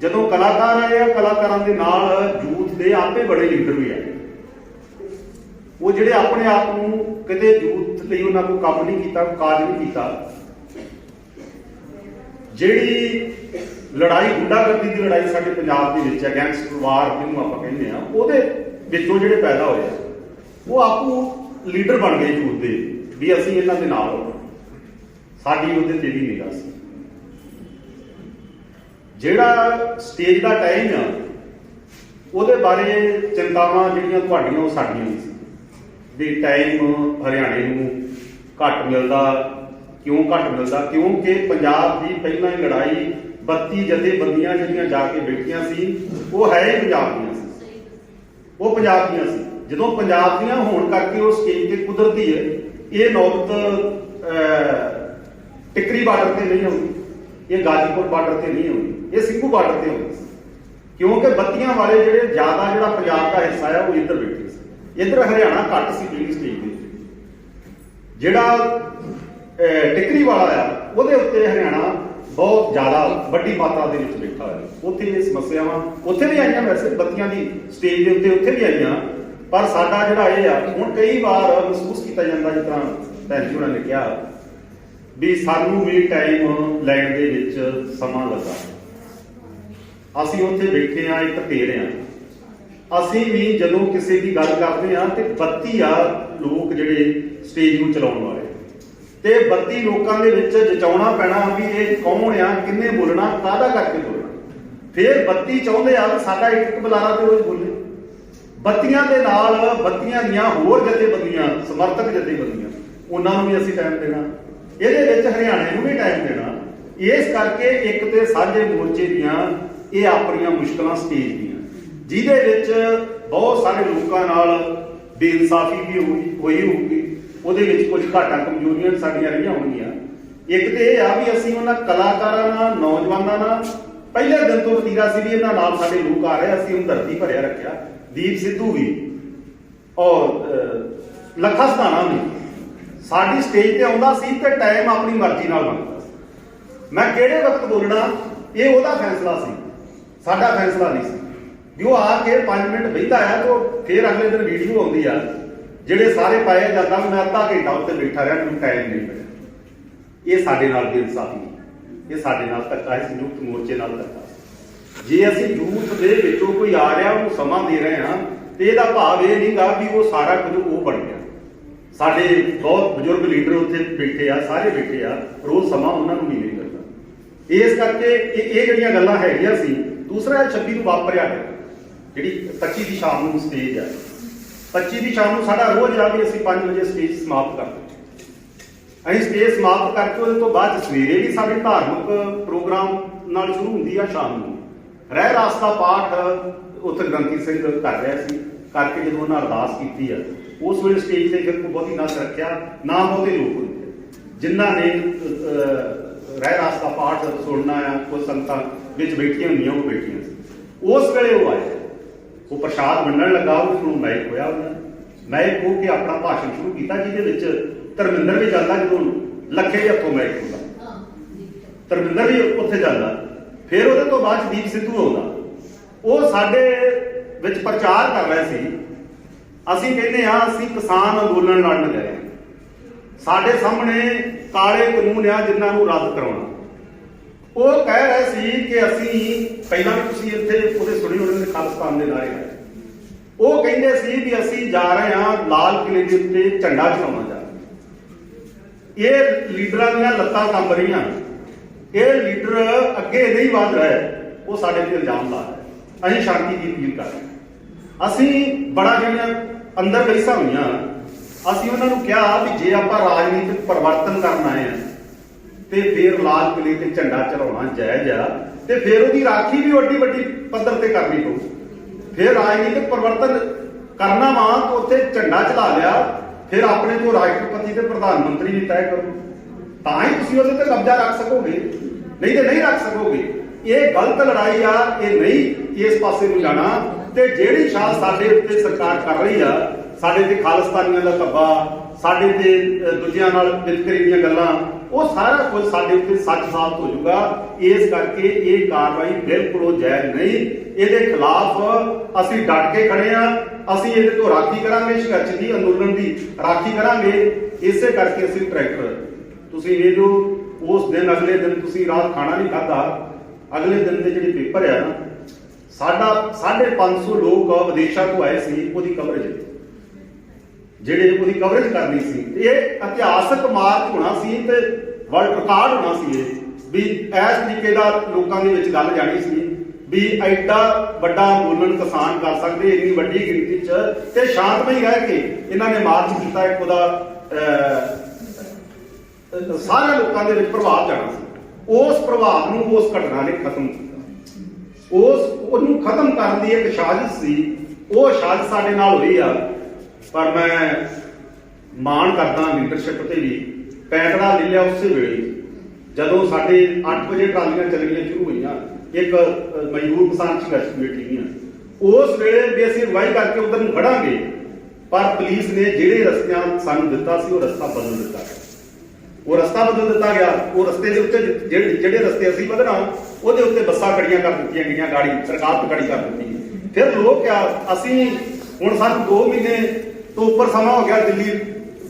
ਜਦੋਂ ਕਲਾਕਾਰ ਆਏ ਆ, ਕਲਾਕਾਰਾਂ ਦੇ ਨਾਲ ਯੂਥ ਦੇ ਆਪੇ ਬੜੇ ਲੀਡਰ ਵੀ ਆਏ। ਉਹ ਜਿਹੜੇ ਆਪਣੇ ਆਪ ਨੂੰ ਕਦੇ ਯੂਥ ਲਈ ਉਹਨਾਂ ਕੋਈ ਕੰਮ ਨਹੀਂ ਕੀਤਾ, ਕੋਈ ਕਾਜ ਨਹੀਂ ਕੀਤਾ। ਜਿਹੜੀ ਲੜਾਈ ਗੁੰਡਾਗਰਦੀ ਦੀ ਲੜਾਈ ਸਾਡੇ ਪੰਜਾਬ ਦੇ ਵਿੱਚ ਹੈ, ਗੈਂਗਸਟਰ ਵਾਰ ਜਿਹਨੂੰ ਆਪਾਂ ਕਹਿੰਦੇ ਆ, ਉਹਦੇ ਵਿੱਚੋਂ ਜਿਹੜੇ ਪੈਦਾ ਹੋਏ ਆ, ਉਹ ਆਪੂ ਲੀਡਰ ਬਣ ਗਏ ਯੂਥ ਦੇ ਵੀ ਅਸੀਂ ਇਹਨਾਂ ਦੇ ਨਾਲ ਹੋ। ਸਾਡੀ ਉਹਦੇ ਤੇ ਵੀ ਨਿਗਾਹ ਸੀ। ਜਿਹੜਾ ਸਟੇਜ ਦਾ ਟਾਈਮ ਆ, ਉਹਦੇ ਬਾਰੇ ਚਿੰਤਾਵਾਂ ਜਿਹੜੀਆਂ ਤੁਹਾਡੀਆਂ ਉਹ ਸਾਡੀਆਂ ਨਹੀਂ ਸੀ ਵੀ ਟਾਈਮ ਹਰਿਆਣੇ ਨੂੰ ਘੱਟ ਮਿਲਦਾ। ਕਿਉਂ ਘੱਟ ਮਿਲਦਾ? ਕਿਉਂਕਿ ਪੰਜਾਬ ਦੀ ਪਹਿਲਾਂ ਹੀ ਲੜਾਈ 32 ਜਥੇਬੰਦੀਆਂ ਜਿਹੜੀਆਂ ਜਾ ਕੇ ਬੈਠੀਆਂ ਸੀ, ਉਹ ਹੈ ਹੀ ਪੰਜਾਬ ਦੀਆਂ ਸੀ। ਉਹ ਪੰਜਾਬ ਦੀਆਂ ਸੀ। ਜਦੋਂ ਪੰਜਾਬ ਦੀਆਂ ਹੋਣ ਕਰਕੇ ਉਹ ਸਟੇਜ ਤੇ ਕੁਦਰਤੀ ਹੈ ਇਹ ਨੌਬਤ ਟਿਕਰੀ ਬਾਰਡਰ ਤੇ ਨਹੀਂ ਆਉਂਦੀ, ਇਹ ਗਾਜ਼ੀਪੁਰ ਬਾਰਡਰ ਤੇ ਨਹੀਂ ਆਉਂਦੀ, ਇਹ ਸਿੰਘੂ ਬਾਰਡਰ ਤੇ ਆਉਂਦੀ ਸੀ। ਕਿਉਂਕਿ ਬੱਤੀਆਂ ਵਾਲੇ ਜਿਹੜੇ ਜ਼ਿਆਦਾ ਜਿਹੜਾ ਪੰਜਾਬ ਦਾ ਹਿੱਸਾ ਆ ਉਹ ਇੱਧਰ ਬੈਠੇ ਸੀ, ਇੱਧਰ ਹਰਿਆਣਾ ਘੱਟ ਸੀ ਪੀਲੀ ਸਟੇਜ ਦੇ। ਜਿਹੜਾ ਟਿਕਰੀ ਵਾਲਾ ਆ ਉਹਦੇ ਉੱਤੇ ਹਰਿਆਣਾ ਬਹੁਤ ਜ਼ਿਆਦਾ ਵੱਡੀ ਮਾਤਰਾ ਦੇ ਵਿੱਚ ਬੈਠਾ ਹੋਇਆ। ਉੱਥੇ ਇਹ ਸਮੱਸਿਆਵਾਂ ਉੱਥੇ ਵੀ ਆਈਆਂ, ਵੈਸੇ ਬੱਤੀਆਂ ਦੀ ਸਟੇਜ ਦੇ ਉੱਤੇ ਉੱਥੇ ਵੀ ਆਈਆਂ, ਪਰ ਸਾਡਾ ਜਿਹੜਾ ਇਹ ਆ ਹੁਣ ਕਈ ਵਾਰ ਮਹਿਸੂਸ ਕੀਤਾ ਜਾਂਦਾ, ਜਿਸ ਤਰ੍ਹਾਂ ਭੈਣ ਜੀ ਹੋਰਾਂ ਨੇ ਕਿਹਾ ਵੀ ਸਾਨੂੰ ਵੀ ਟਾਈਮ ਲੈਣ ਦੇ ਵਿੱਚ ਸਮਾਂ ਲੱਗਾ। ਅਸੀਂ ਉੱਥੇ ਬੈਠੇ ਆ, ਇੱਕ ਢੇਰ ਆ। ਅਸੀਂ ਵੀ ਜਦੋਂ ਕਿਸੇ ਦੀ ਗੱਲ ਕਰਦੇ ਆ ਤੇ 32 ਆ ਲੋਕ ਜਿਹੜੇ ਸਟੇਜ ਨੂੰ ਚਲਾਉਣ ਵਾਲੇ, ਤੇ 32 ਲੋਕਾਂ ਦੇ ਵਿੱਚ ਜਚਾਉਣਾ ਪੈਣਾ ਵੀ ਇਹ ਕੌਣ ਆ, ਕਿੰਨੇ ਬੋਲਣਾ, ਕਾਹਦਾ ਕਰਕੇ ਬੋਲਣਾ। ਫਿਰ 32 ਚਾਹੁੰਦੇ ਆ ਸਾਡਾ ਇੱਕ ਬੁਲਾਰਾ ਤੇ ਰੋਜ਼ ਬੋਲੇ। ਬੱਤੀਆਂ ਦੇ ਨਾਲ ਬੱਤੀਆਂ ਦੀਆਂ ਹੋਰ ਜਥੇਬੰਦੀਆਂ, ਸਮਰਥਕ ਜਥੇਬੰਦੀਆਂ, ਉਹਨਾਂ ਨੂੰ ਵੀ ਅਸੀਂ ਟਾਈਮ ਦੇਣਾ, ਇਹਦੇ ਵਿੱਚ ਹਰਿਆਣੇ ਨੂੰ ਵੀ ਟਾਈਮ ਦੇਣਾ। ਇਸ ਕਰਕੇ ਇੱਕ ਤੇ ਸਾਂਝੇ ਮੋਰਚੇ ਦੀਆਂ ਇਹ ਆਪਣੀਆਂ ਮੁਸ਼ਕਲਾਂ ਸਟੇਜ ਦੀਆਂ, ਜਿਹਦੇ ਵਿੱਚ ਬਹੁਤ ਸਾਰੇ ਲੋਕਾਂ ਨਾਲ ਬੇਇਨਸਾਫੀ ਵੀ ਹੋਈ ਹੋਊਗੀ, ਉਹਦੇ ਵਿੱਚ ਕੁਝ ਘਾਟਾਂ ਕਮਜ਼ੋਰੀਆਂ ਸਾਡੀਆਂ ਰਹੀਆਂ ਹੋਣਗੀਆਂ। ਇੱਕ ਤੇ ਇਹ ਆ ਵੀ ਅਸੀਂ ਉਹਨਾਂ ਕਲਾਕਾਰਾਂ ਨਾਲ, ਨੌਜਵਾਨਾਂ ਨਾਲ ਪਹਿਲੇ ਦਿਨ ਤੋਂ ਵਤੀਰਾ ਸੀ ਵੀ ਇਹਨਾਂ ਨਾਲ ਸਾਡੇ ਲੋਕ ਆ ਰਹੇ, ਅਸੀਂ ਹਮਦਰਦੀ ਭਰਿਆ ਰੱਖਿਆ। ਦੀਪ ਸਿੱਧੂ ਵੀ ਔਰ ਲੱਖਾ ਸਧਾਣਾ ਵੀ ਸਾਡੀ ਸਟੇਜ ਤੇ ਆਉਂਦਾ ਸੀ ਤੇ ਟਾਈਮ ਆਪਣੀ ਮਰਜ਼ੀ ਨਾਲ ਮੰਗਦਾ ਸੀ। ਮੈਂ ਕਿਹੜੇ ਵਕਤ ਬੋਲਣਾ ਇਹ ਉਹਦਾ ਫੈਸਲਾ ਸੀ, ਸਾਡਾ ਫੈਸਲਾ ਨਹੀਂ ਸੀ। ਵੀ ਉਹ ਆ ਕੇ 5 ਮਿੰਟ ਬਹਿੰਦਾ ਆ ਤੇ ਫਿਰ ਅਗਲੇ ਦਿਨ ਵੀਡੀਓ ਆਉਂਦੀ ਆ ਜਿਹੜੇ ਸਾਰੇ ਪਾਏ ਜਾਂਦਾ ਮੈਂ ਅੱਧਾ ਘੰਟਾ ਉੱਤੇ ਬੈਠਾ ਰਿਹਾ, ਮੈਨੂੰ ਟਾਈਮ ਨਹੀਂ ਮਿਲਿਆ। ਇਹ ਸਾਡੇ ਨਾਲ ਬੇਇਨਸਾਫੀ, ਇਹ ਸਾਡੇ ਨਾਲ ਧੱਕਾ ਹੈ, ਸੰਯੁਕਤ ਮੋਰਚੇ ਨਾਲ ਧੱਕਾ। ਜੇ ਅਸੀਂ ਯੂਥ ਦੇ ਵਿੱਚੋਂ ਕੋਈ ਆ ਰਿਹਾ ਉਹਨੂੰ ਸਮਾਂ ਦੇ ਰਹੇ ਹਾਂ ਤੇ ਇਹਦਾ ਭਾਵ ਇਹ ਨਹੀਂਗਾ ਵੀ ਉਹ ਸਾਰਾ ਕੁਝ ਉਹ ਬਣ ਗਿਆ। ਸਾਡੇ ਬਹੁਤ ਬਜ਼ੁਰਗ ਲੀਡਰ ਉੱਥੇ ਬੈਠੇ ਆ, ਸਾਰੇ ਬੈਠੇ ਆ, ਰੋਜ਼ ਸਮਾਂ ਉਹਨਾਂ ਨੂੰ ਨਹੀਂ ਮਿਲਦਾ। ਇਸ ਕਰਕੇ ਇਹ ਜਿਹੜੀਆਂ ਗੱਲਾਂ ਹੈਗੀਆਂ ਸੀ। ਦੂਸਰਾ 26 ਨੂੰ ਵਾਪਰਿਆ ਹੈ, ਜਿਹੜੀ 25 ਦੀ ਸ਼ਾਮ ਨੂੰ ਸਟੇਜ ਆ, 25 ਦੀ ਸ਼ਾਮ ਨੂੰ ਸਾਡਾ ਰੋਜ਼ ਆ ਵੀ ਅਸੀਂ 5 ਵਜੇ ਸਟੇਜ ਸਮਾਪਤ ਕਰਦੇ। ਅਸੀਂ ਸਟੇਜ ਸਮਾਪਤ ਕਰਕੇ ਉਹਦੇ ਤੋਂ ਬਾਅਦ ਸਵੇਰੇ ਵੀ ਸਾਡੇ ਧਾਰਮਿਕ ਪ੍ਰੋਗਰਾਮ ਨਾਲ ਸ਼ੁਰੂ ਹੁੰਦੀ ਆ, ਸ਼ਾਮ ਨੂੰ ਰਹਿ ਰਾਸਤਾ ਪਾਠ ਉੱਥੇ ਗ੍ਰੰਥੀ ਸਿੰਘ ਕਰ ਰਿਹਾ ਸੀ। ਕਰਕੇ ਜਦੋਂ ਉਹਨਾਂ ਅਰਦਾਸ ਕੀਤੀ ਆ ਉਸ ਵੇਲੇ ਸਟੇਜ ਤੇ ਫਿਰ ਕੋਈ ਬਹੁਤੀ ਨਸ ਰੱਖਿਆ ਨਾ, ਬਹੁਤੇ ਲੋਕ ਹੁੰਦੇ ਜਿਨ੍ਹਾਂ ਨੇ ਰਹਿ ਰਾਸਤਾ ਪਾਠ ਸੁਣਨਾ ਆ, ਕੋਈ ਸੰਗਤਾਂ ਵਿੱਚ ਬੈਠੀਆਂ ਹੁੰਦੀਆਂ ਉਹ ਬੈਠੀਆਂ ਸੀ। ਉਸ ਵੇਲੇ ਉਹ ਆਏ, ਉਹ ਪ੍ਰਸ਼ਾਦ ਵੰਡਣ ਲੱਗਾ, ਉਸਨੂੰ ਮਾਈਕ ਹੋਇਆ, ਉਹਨਾਂ ਮਾਈਕ ਹੋ ਕੇ ਆਪਣਾ ਭਾਸ਼ਣ ਸ਼ੁਰੂ ਕੀਤਾ, ਜਿਹਦੇ ਵਿੱਚ ਧਰਮਿੰਦਰ ਵੀ ਜਾਂਦਾ, ਜਦੋਂ ਲੱਖੇ ਦੇ ਹੱਥੋਂ ਮਾਈਕ ਹੁੰਦਾ ਧਰਮਿੰਦਰ ਵੀ ਉੱਥੇ ਜਾਂਦਾ। ਫਿਰ ਉਹਦੇ ਤੋਂ ਬਾਅਦ ਦੀਪ ਸਿੱਧੂ ਆਉਂਦਾ, ਉਹ ਸਾਡੇ ਵਿੱਚ ਪ੍ਰਚਾਰ ਕਰ ਰਹੇ ਸੀ। ਅਸੀਂ ਕਹਿੰਦੇ ਹਾਂ ਅਸੀਂ ਕਿਸਾਨ ਅੰਦੋਲਨ ਲੜਨ ਗਏ, ਸਾਡੇ ਸਾਹਮਣੇ ਕਾਲੇ ਕਾਨੂੰਨ ਆ ਜਿਨ੍ਹਾਂ ਨੂੰ ਰੱਦ ਕਰਾਉਣਾ। ਉਹ ਕਹਿ ਰਹੇ ਸੀ ਕਿ ਅਸੀਂ ਪਹਿਲਾਂ ਵੀ ਤੁਸੀਂ ਇੱਥੇ ਉਹਦੇ ਸੁਣੀ ਉਹਨਾਂ ਦੇ ਖਾਲਿਸਤਾਨ ਦੇ ਨਾਰੇ ਹੈ। ਉਹ ਕਹਿੰਦੇ ਸੀ ਵੀ ਅਸੀਂ ਜਾ ਰਹੇ ਹਾਂ ਲਾਲ ਕਿਲੇ ਦੇ ਉੱਤੇ ਝੰਡਾ ਚੜਾਉਣਾ ਜਾ ਰਹੇ। ਇਹ ਲੀਡਰਾਂ ਦੀਆਂ ਲੱਤਾਂ ਕੰਬ ਰਹੀਆਂ, ਇਹ ਲੀਡਰ ਅੱਗੇ ਨਹੀਂ ਵਧ ਰਹੇ, ਉਹ ਸਾਡੇ ਤੇ ਇਲਜ਼ਾਮ ਲਾ ਰਹੇ। ਅਸੀਂ ਸ਼ਾਂਤੀ ਦੀ ਅਪੀਲ ਕਰ ਰਹੇ। ਅਸੀਂ ਬੜਾ ਜਿਹੜੀਆਂ ਅੰਦਰ ਬੈਸਾਂ ਹੋਈਆਂ, ਅਸੀਂ ਉਹਨਾਂ ਨੂੰ ਕਿਹਾ ਵੀ ਜੇ ਆਪਾਂ ਰਾਜਨੀਤਿਕ ਪਰਿਵਰਤਨ ਕਰਨਾ ਹੈ ਤੇ ਫਿਰ ਲਾਲ ਕਿਲੇ ਤੇ ਝੰਡਾ ਚੜਾਉਣਾ ਜਾਇਜ਼ ਆ, ਤੇ ਫਿਰ ਉਹਦੀ ਰਾਖੀ ਵੀ ਵੱਡੀ ਪੱਧਰ ਤੇ ਕਰਨੀ ਪਊ। ਫਿਰ ਰਾਜਨੀਤਿਕ ਪਰਿਵਰਤਨ ਕਰਨਾ ਵਾ ਤਾਂ ਉੱਥੇ ਝੰਡਾ ਚਲਾ ਲਿਆ, ਫਿਰ ਆਪਣੇ ਜੋ ਰਾਸ਼ਟਰਪਤੀ ਤੇ ਪ੍ਰਧਾਨ ਮੰਤਰੀ ਵੀ ਤੈਅ ਕਰੋ, ਤਾਂ ਹੀ ਤੁਸੀਂ ਉਹਦੇ ਤੇ ਕਬਜ਼ਾ ਰੱਖ ਸਕੋਗੇ, ਨਹੀਂ ਤੇ ਨਹੀਂ ਰੱਖ ਸਕੋਗੇ। ਇਹ ਗਲਤ ਲੜਾਈ ਆ, ਇਹ ਨਹੀਂ ਇਸ ਪਾਸੇ ਨੂੰ ਜਾਣਾ। ਤੇ ਜਿਹੜੀ ਸ਼ਾਹ ਸਾਡੇ ਉੱਤੇ ਸਰਕਾਰ ਕਰ ਰਹੀ ਆ, ਸਾਡੇ ਤੇ ਖਾਲਿਸਤਾਨੀਆਂ ਦਾ ਧੱਬਾ, ਸਾਡੇ ਤੇ ਦੂਜਿਆਂ ਨਾਲ ਵਿਤਕਰੇ ਦੀਆਂ ਗੱਲਾਂ, ਉਹ ਸਾਰਾ ਕੁਝ ਸਾਡੇ ਉੱਤੇ ਸੱਚ ਸਾਬਤ ਹੋ ਜਾਊਗਾ। ਇਸ ਕਰਕੇ ਇਹ ਕਾਰਵਾਈ ਬਿਲਕੁਲ ਜਾਇਜ਼ ਨਹੀਂ, ਇਹਦੇ ਖਿਲਾਫ ਅਸੀਂ ਡਟ ਕੇ ਖੜੇ ਆ। ਅਸੀਂ ਇਹਦੇ ਤੋਂ ਰਾਖੀ ਕਰਾਂਗੇ, ਸੰਘਰਸ਼ ਦੀ ਅੰਦੋਲਨ ਦੀ ਰਾਖੀ ਕਰਾਂਗੇ। ਇਸੇ ਕਰਕੇ ਅਸੀਂ ਟਰੈਕਟਰ, ਤੁਸੀਂ ਇਹ ਜੋ ਉਸ ਦਿਨ ਅਗਲੇ ਦਿਨ ਤੁਸੀਂ ਰਾਤ ਖਾਣਾ ਨਹੀਂ ਖਾਧਾ, ਅਗਲੇ ਦਿਨ ਦੇ ਜਿਹੜੇ ਪੇਪਰ ਆ ਨਾ, ਸਾਡਾ 550 ਲੋਕ ਵਿਦੇਸ਼ਾਂ ਤੋਂ ਆਏ ਸੀ ਉਹਦੀ ਕਵਰੇਜ, ਜਿਹੜੇ ਉਹਦੀ ਕਵਰੇਜ ਕਰਨੀ ਸੀ। ਇਹ ਇਤਿਹਾਸਕ ਮਾਰਚ ਹੋਣਾ ਸੀ ਤੇ ਵਰਲਡ ਰਿਕਾਰਡ ਹੋਣਾ ਸੀ ਇਹ, ਵੀ ਇਸ ਤਰੀਕੇ ਦਾ ਲੋਕਾਂ ਦੇ ਵਿੱਚ ਗੱਲ ਜਾਣੀ ਸੀ ਵੀ ਐਡਾ ਵੱਡਾ ਅੰਦੋਲਨ ਕਿਸਾਨ ਕਰ ਸਕਦੇ ਇੰਨੀ ਵੱਡੀ ਗਿਣਤੀ 'ਚ, ਤੇ ਸ਼ਾਂਤਮਈ ਰਹਿ ਕੇ ਇਹਨਾਂ ਨੇ ਮਾਰਚ ਕੀਤਾ। ਇੱਕ ਉਹਦਾ ਸਾਰੇ ਲੋਕਾਂ ਦੇ ਵਿੱਚ ਪ੍ਰਭਾਵ ਜਾਣਾ ਸੀ। ਉਸ ਪ੍ਰਭਾਵ ਨੂੰ ਉਸ ਘਟਨਾ ਨੇ ਖਤਮ ਕੀਤਾ। ਉਹਨੂੰ ਖਤਮ ਕਰਨ ਦੀ ਇੱਕ ਸਾਜ਼ਿਸ਼ ਸੀ, ਉਹ ਸਾਜ਼ਿਸ਼ ਸਾਡੇ ਨਾਲ ਹੋਈ ਆ। ਪਰ ਮੈਂ ਮਾਣ ਕਰਦਾ ਲੀਡਰਸ਼ਿਪ ਤੇ ਵੀ ਪੈਂਤੜਾ ਲੈ ਲਿਆ ਉਸੇ ਵੇਲੇ ਜਦੋਂ ਸਾਡੇ 8 ਵਜੇ ਟਰਾਲੀਆਂ ਚੱਲਣੀਆਂ ਸ਼ੁਰੂ ਹੋਈਆਂ ਇੱਕ ਮਜ਼ਦੂਰ ਕਿਸਾਨ ਸੰਘਰਸ਼ ਕਮੇਟੀ ਦੀਆਂ, ਉਸ ਵੇਲੇ ਵੀ ਅਸੀਂ ਅਗਵਾਈ ਕਰਕੇ ਉਧਰ ਨੂੰ ਖੜਾਂਗੇ, ਪਰ ਪੁਲਿਸ ਨੇ ਜਿਹੜੇ ਰਸਤਿਆਂ ਸਾਨੂੰ ਦਿੱਤਾ ਸੀ ਉਹ ਰਸਤਾ ਬਦਲ ਦਿੱਤਾ ਗਿਆ। ਉਹ ਰਸਤਾ ਬਦਲ ਦਿੱਤਾ ਗਿਆ। ਉਹ ਰਸਤੇ ਦੇ ਉੱਤੇ ਜਿਹੜੇ ਰਸਤੇ ਅਸੀਂ ਵਧਣਾ ਉਹਦੇ ਉੱਤੇ ਬੱਸਾਂ ਖੜੀਆਂ ਕਰ ਦਿੱਤੀਆਂ ਗਈਆਂ, ਗਾੜੀ ਸਰਕਾਰ ਖੜੀ ਕਰ ਦਿੱਤੀ। ਫਿਰ ਲੋਕ ਅਸੀਂ ਹੁਣ ਸਾਨੂੰ 2 ਮਹੀਨੇ ਤੋਂ ਉੱਪਰ ਸਮਾਂ ਹੋ ਗਿਆ ਦਿੱਲੀ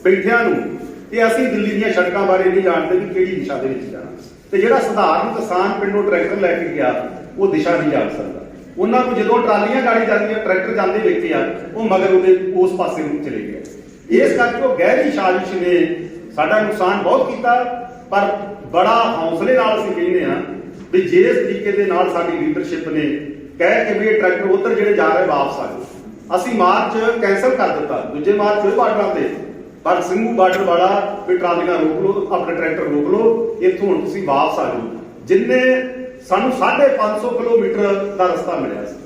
ਬੈਠਿਆਂ ਨੂੰ, ਤੇ ਅਸੀਂ ਦਿੱਲੀ ਦੀਆਂ ਸੜਕਾਂ ਬਾਰੇ ਨਹੀਂ ਜਾਣਦੇ ਵੀ ਕਿਹੜੀ ਦਿਸ਼ਾ ਦੇ ਵਿੱਚ ਜਾਣਾ। ਤੇ ਜਿਹੜਾ ਸਧਾਰਨ ਕਿਸਾਨ ਪਿੰਡੋਂ ਟਰੈਕਟਰ ਲੈ ਕੇ ਗਿਆ ਉਹ ਦਿਸ਼ਾ ਨਹੀਂ ਜਾਣ ਸਕਦਾ। ਉਹਨਾਂ ਨੂੰ ਜਦੋਂ ਟਰਾਲੀਆਂ ਗਾੜੀ ਜਾਂਦੀਆਂ ਟਰੈਕਟਰ ਜਾਂਦੇ ਵੇਖੇ ਆ, ਉਹ ਮਗਰ ਉਹਦੇ ਉਸ ਪਾਸੇ ਨੂੰ ਚਲੇ ਗਏ। ਇਸ ਕਰਕੇ ਉਹ ਗਹਿਰੀ ਸਾਜ਼ਿਸ਼ ਨੇ ਸਾਡਾ ਨੁਕਸਾਨ ਬਹੁਤ ਕੀਤਾ, ਪਰ ਬੜਾ ਹੌਸਲੇ ਨਾਲ ਅਸੀਂ ਕਹਿੰਦੇ ਹਾਂ ਵੀ ਜਿਸ ਤਰੀਕੇ ਦੇ ਨਾਲ ਸਾਡੀ ਲੀਡਰਸ਼ਿਪ ਨੇ ਕਹਿ ਕੇ ਵੀ ਇਹ ਟਰੈਕਟਰ ਉੱਧਰ ਜਿਹੜੇ ਜਾ ਰਹੇ ਵਾਪਸ ਆ ਜਾਓ। ਅਸੀਂ ਮਾਰਚ ਕੈਂਸਲ ਕਰ ਦਿੱਤਾ, ਦੂਜੇ ਮਾਰਚ ਹੋਏ ਬਾਰਡਰਾਂ ਤੇ, ਪਰ ਸਿੰਘੂ ਬਾਰਡਰ ਵਾਲਾ ਵੀ ਟਰਾਲੀਆਂ ਰੋਕ ਲਓ, ਆਪਣੇ ਟਰੈਕਟਰ ਰੋਕ ਲਓ, ਇੱਥੋਂ ਹੁਣ ਤੁਸੀਂ ਵਾਪਸ ਆ ਜਾਓ। ਜਿੰਨੇ ਸਾਨੂੰ 550 ਕਿਲੋਮੀਟਰ ਦਾ ਰਸਤਾ ਮਿਲਿਆ ਸੀ,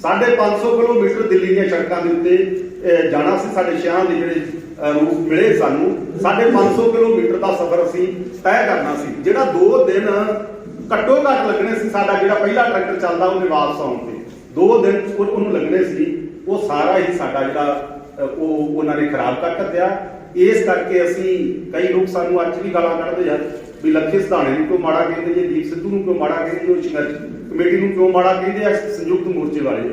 550 ਕਿਲੋਮੀਟਰ ਦਿੱਲੀ ਦੀਆਂ ਸੜਕਾਂ ਦੇ ਉੱਤੇ ਜਾਣਾ ਸੀ। ਸਾਡੇ ਸ਼ਹਿਰਾਂ ਦੇ ਜਿਹੜੇ ਰੂਟ ਮਿਲੇ ਸਾਨੂੰ 550 ਕਿਲੋਮੀਟਰ ਦਾ ਸਫ਼ਰ ਅਸੀਂ ਤੈਅ ਕਰਨਾ ਸੀ, ਜਿਹੜਾ 2 ਦਿਨ ਘੱਟੋ ਘੱਟ ਲੱਗਣੇ ਸੀ। ਸਾਡਾ ਜਿਹੜਾ ਪਹਿਲਾ ਟਰੈਕਟਰ ਚੱਲਦਾ ਉਹਨੇ ਵਾਪਸ ਆਉਣ ਤੇ 2 ਦਿਨ ਉਹਨੂੰ ਲੱਗਣੇ ਸੀ। ਉਹ ਸਾਰਾ ਹੀ ਸਾਡਾ ਜਿਹੜਾ ਉਹ ਉਹਨਾਂ ਨੇ ਖਰਾਬ ਕਰ ਦਿੱਤਾ। ਇਸ ਕਰਕੇ ਅਸੀਂ ਕਈ ਲੋਕ ਸਾਨੂੰ ਅੱਜ ਵੀ ਗਾਲਾਂ ਕੱਢਦੇ ਆ ਵੀ ਲੱਖੇ ਸਿਧਾਣੇ ਨੂੰ ਕਿਉਂ ਮਾੜਾ ਕਹਿੰਦੇ ਜੇ, ਦੀਪ ਸਿੱਧੂ ਨੂੰ ਕਿਉਂ ਮਾੜਾ ਕਹਿੰਦੇ, ਉਹ ਸੰਘਰਸ਼ ਕਮੇਟੀ ਨੂੰ ਕਿਉਂ ਮਾੜਾ ਕਹਿੰਦੇ ਆ, ਸੰਯੁਕਤ ਮੋਰਚੇ ਵਾਲੇ।